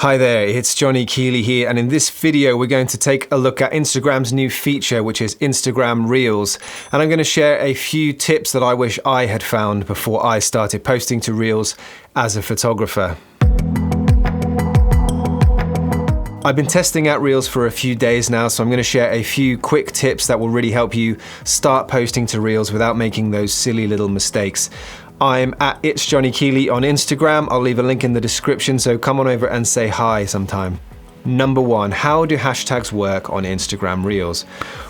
Hi there, it's Johnny Keeley here, and in this video we're going to take a look at Instagram's new feature, which is Instagram Reels. And I'm going to share a few tips that I wish I had found before I started posting to Reels as a photographer. I've been testing out Reels for a few days now, so I'm going to share a few quick tips that will really help you start posting to Reels without making those silly little mistakes. I'm at It's Johnny Keeley on Instagram. I'll leave a link in the description, so come on over and say hi sometime. Number one, how do hashtags work on Instagram Reels?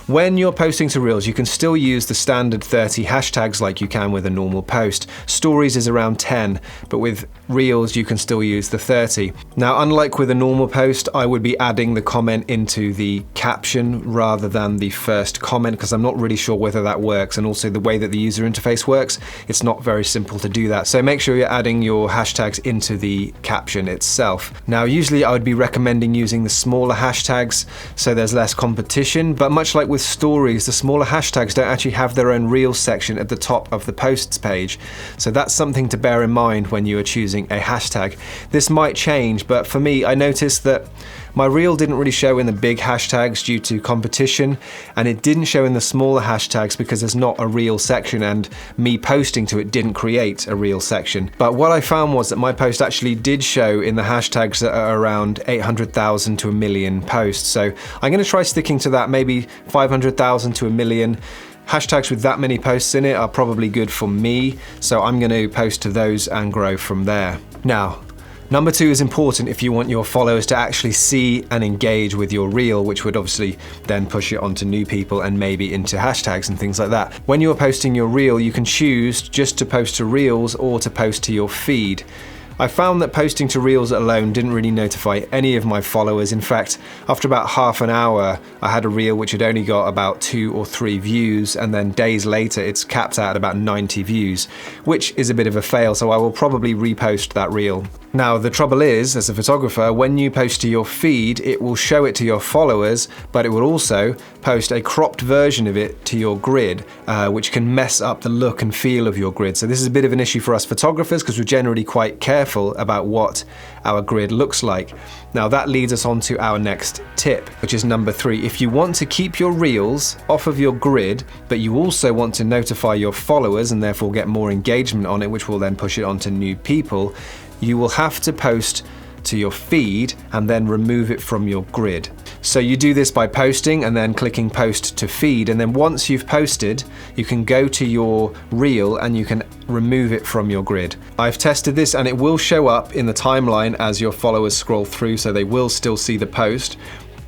When you're posting to Reels, you can still use the standard 30 hashtags like you can with a normal post. Stories is around 10, but with Reels you can still use the 30. Now, unlike with a normal post, I would be adding the comment into the caption rather than the first comment, because I'm not really sure whether that works, and also the way that the user interface works, it's not very simple to do that. So make sure you're adding your hashtags into the caption itself. Now, usually I would be recommending using the smaller hashtags so there's less competition, but much like with stories, the smaller hashtags don't actually have their own Reels section at the top of the posts page. So that's something to bear in mind when you are choosing a hashtag. This might change, but for me, I noticed that my Reel didn't really show in the big hashtags due to competition, and it didn't show in the smaller hashtags because there's not a Reel section, and me posting to it didn't create a Reel section. But what I found was that my post actually did show in the hashtags that are around 800,000 to a million posts. So I'm going to try sticking to that, maybe 500,000 to a million. Hashtags with that many posts in it are probably good for me, so I'm going to post to those and grow from there. Now, number two is important if you want your followers to actually see and engage with your Reel, which would obviously then push it onto new people and maybe into hashtags and things like that. When you're posting your Reel, you can choose just to post to Reels or to post to your feed. I found that posting to Reels alone didn't really notify any of my followers. In fact, after about half an hour, I had a Reel which had only got about 2 or 3 views, and then days later it's capped out at about 90 views, which is a bit of a fail, so I will probably repost that Reel. Now, the trouble is, as a photographer, when you post to your feed, it will show it to your followers, but it will also post a cropped version of it to your grid, which can mess up the look and feel of your grid. So this is a bit of an issue for us photographers because we're generally quite careful about what our grid looks like. Now, that leads us on to our next tip, which is number 3. If you want to keep your Reels off of your grid, but you also want to notify your followers and therefore get more engagement on it, which will then push it on to new people, you will have to post to your feed and then remove it from your grid. So you do this by posting and then clicking post to feed, and then once you've posted, you can go to your Reel and you can remove it from your grid. I've tested this and it will show up in the timeline as your followers scroll through, so they will still see the post.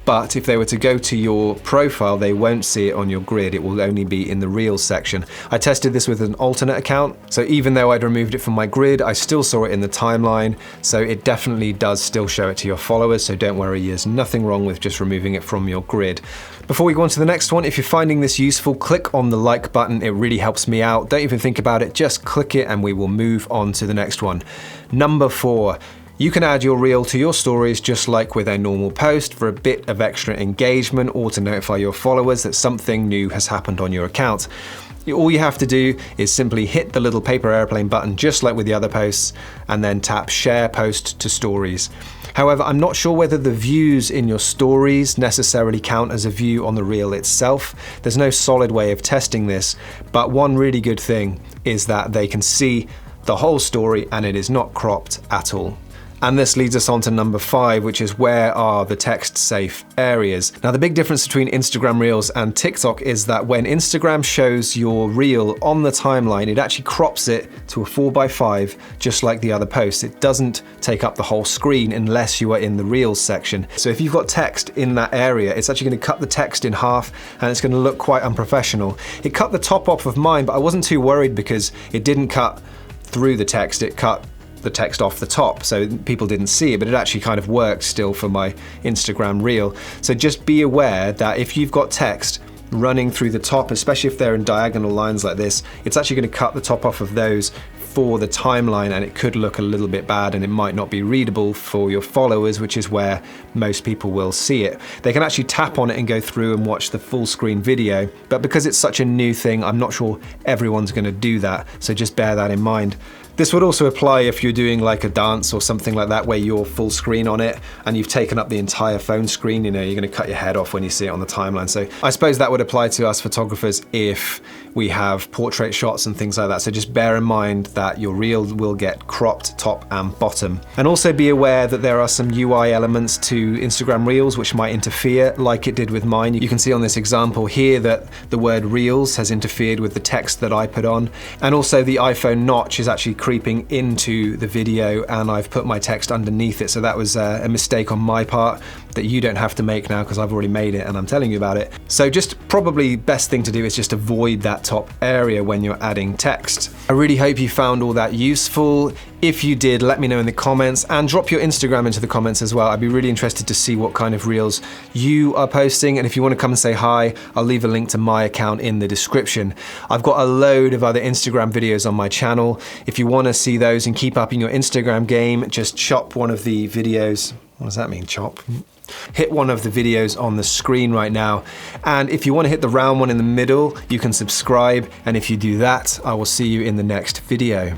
But if they were to go to your profile, they won't see it on your grid. It will only be in the Reels section. I tested this with an alternate account, so even though I'd removed it from my grid, I still saw it in the timeline, so it definitely does still show it to your followers, so don't worry, there's nothing wrong with just removing it from your grid. Before we go on to the next one, if you're finding this useful, click on the like button. It really helps me out. Don't even think about it, just click it and we will move on to the next one. Number 4. You can add your Reel to your stories just like with a normal post for a bit of extra engagement or to notify your followers that something new has happened on your account. All you have to do is simply hit the little paper airplane button just like with the other posts and then tap share post to stories. However, I'm not sure whether the views in your stories necessarily count as a view on the Reel itself. There's no solid way of testing this, but one really good thing is that they can see the whole story and it is not cropped at all. And this leads us on to number 5, which is where are the text safe areas. Now, the big difference between Instagram Reels and TikTok is that when Instagram shows your Reel on the timeline, it actually crops it to a 4:5, just like the other posts. It doesn't take up the whole screen unless you are in the Reels section. So if you've got text in that area, it's actually going to cut the text in half and it's going to look quite unprofessional. It cut the top off of mine, but I wasn't too worried because it didn't cut through the text, it cut the text off the top, so people didn't see it, but it actually kind of worked still for my Instagram Reel. So just be aware that if you've got text running through the top, especially if they're in diagonal lines like this, it's actually going to cut the top off of those for the timeline, and it could look a little bit bad and it might not be readable for your followers, which is where most people will see it. They can actually tap on it and go through and watch the full screen video, but because it's such a new thing, I'm not sure everyone's going to do that, so just bear that in mind. This would also apply if you're doing like a dance or something like that where you're full screen on it and you've taken up the entire phone screen, you know, you're gonna cut your head off when you see it on the timeline. So I suppose that would apply to us photographers if we have portrait shots and things like that. So just bear in mind that your reel will get cropped top and bottom. And also be aware that there are some UI elements to Instagram Reels which might interfere like it did with mine. You can see on this example here that the word Reels has interfered with the text that I put on. And also the iPhone notch is actually creeping into the video and I've put my text underneath it. So that was a mistake on my part that you don't have to make now because I've already made it and I'm telling you about it. So just probably best thing to do is just avoid that top area when you're adding text. I really hope you found all that useful. If you did, let me know in the comments and drop your Instagram into the comments as well. I'd be really interested to see what kind of reels you are posting. And if you want to come and say hi, I'll leave a link to my account in the description. I've got a load of other Instagram videos on my channel. If you want to see those and keep up in your Instagram game, just chop one of the videos. What does that mean, chop? Hit one of the videos on the screen right now. And if you want to hit the round one in the middle, you can subscribe. And if you do that, I will see you in the next video.